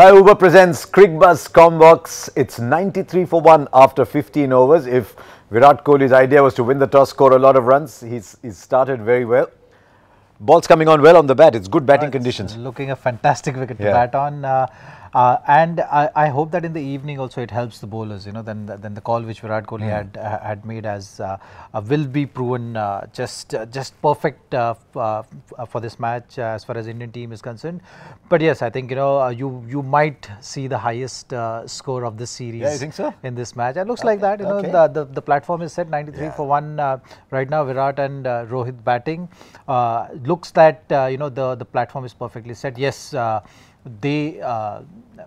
Uber presents Cricbuzz Comm. It's 93 for 1 after 15 overs. If Virat Kohli's idea was to win the toss, score a lot of runs, he's started very well. Ball's coming on well on the bat. It's good batting conditions. Looking a fantastic wicket to bat on. And I hope that in the evening also it helps the bowlers. You know, then the call which Virat Kohli had made as will be proven just perfect for this match as far as Indian team is concerned. But yes, I think you might see the highest score of this series. Yeah, you think so? In this match, it looks like that. The platform is set 93 for 1 right now. Virat and Rohit batting. Looks that the platform is perfectly set. Yes.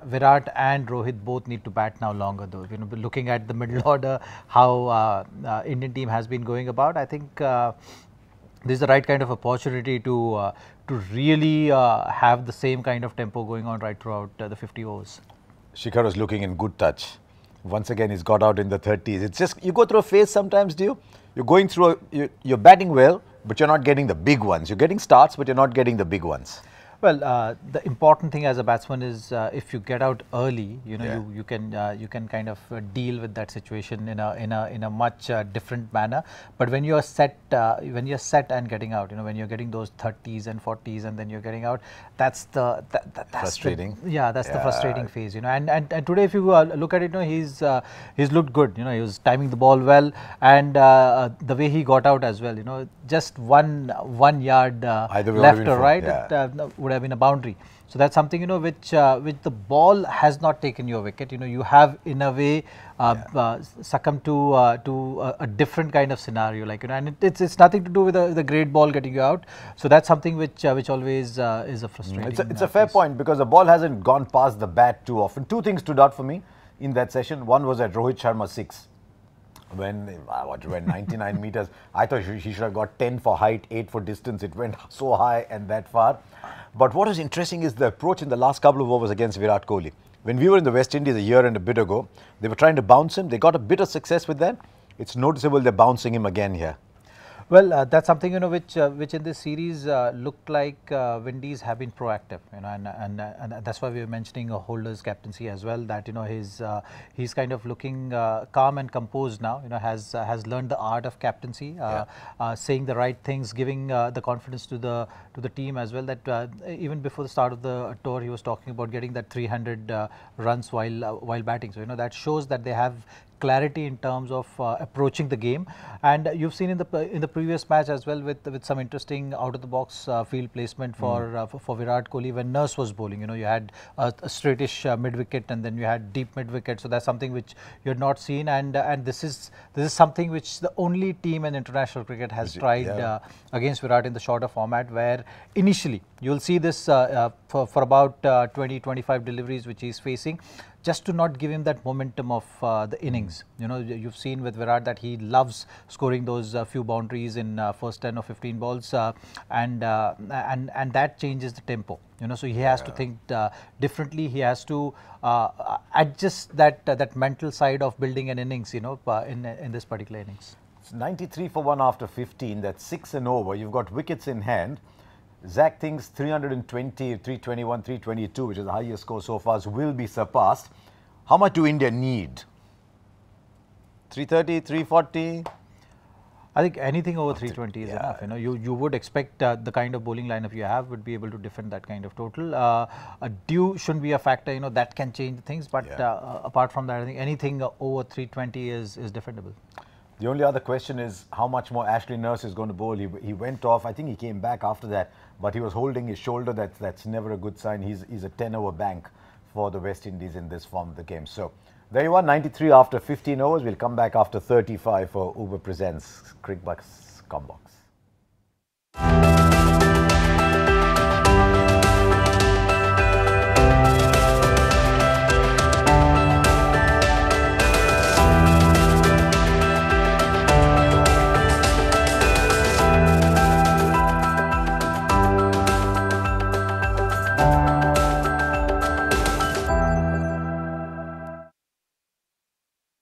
Virat and Rohit both need to bat now longer though. Looking at the middle order, how Indian team has been going about, I think this is the right kind of opportunity to really have the same kind of tempo going on right throughout the 50 overs. Shikhar was looking in good touch. Once again, he's got out in the 30s. It's just, you go through a phase sometimes, do you? You're going through, you're batting well, but you're not getting the big ones. You're getting starts, but you're not getting the big ones. Well, the important thing as a batsman is if you get out early, you can kind of deal with that situation in a much different manner. But when you're set and getting out, when you're getting those 30s and 40s and then you're getting out, that's frustrating. That's the frustrating phase. And today if you look at it, he's looked good. He was timing the ball well, and the way he got out as well. Just one yard left or right, it would have been a boundary. So that's something which the ball has not taken your wicket. You have in a way succumbed to a different kind of scenario, and it's nothing to do with the great ball getting you out. So that's something which always is a frustrating. It's a fair point, because the ball hasn't gone past the bat too often. Two things stood out for me in that session. One was at Rohit Sharma 6. When it went 99 meters, I thought he should have got 10 for height, 8 for distance. It went so high and that far. But what is interesting is the approach in the last couple of overs against Virat Kohli. When we were in the West Indies a year and a bit ago, they were trying to bounce him. They got a bit of success with that. It's noticeable they're bouncing him again here. Well, that's something which in this series looked like Windies have been proactive, and that's why we were mentioning a Holder's captaincy as well. That he's kind of looking calm and composed now. Has learned the art of captaincy, saying the right things, giving the confidence to the team as well. That even before the start of the tour, he was talking about getting that 300 runs while batting. So that shows that they have clarity in terms of approaching the game, and you've seen in the previous match as well with some interesting out of the box field placement for Virat Kohli when Nurse was bowling. You had a straightish mid wicket, and then you had deep mid wicket. So that's something which you had not seen, and this is something which the only team in international cricket has tried against Virat in the shorter format, where initially you'll see this for about 20-25 deliveries which he's facing, just to not give him that momentum of the innings. You've seen with Virat that he loves scoring those few boundaries in first 10 or 15 balls, and that changes the tempo. So he has to think differently. He has to adjust that mental side of building an innings. In this particular innings. It's 93 for 1 after 15. That's 6 and over. You've got wickets in hand. Zach thinks 320, 321, 322, which is the highest score so far, will be surpassed. How much do India need? 330, 340? I think anything over 320 is enough. You would expect the kind of bowling lineup you have would be able to defend that kind of total. A due shouldn't be a factor. That can change things. But apart from that, I think anything over 320 is defendable. The only other question is how much more Ashley Nurse is going to bowl. He went off. I think he came back after that, but he was holding his shoulder. That's never a good sign. He's a 10-over bank for the West Indies in this form of the game. So there you are, 93 after 15 overs. We'll come back after 35 for Uber Presents Cricbuzz Comm.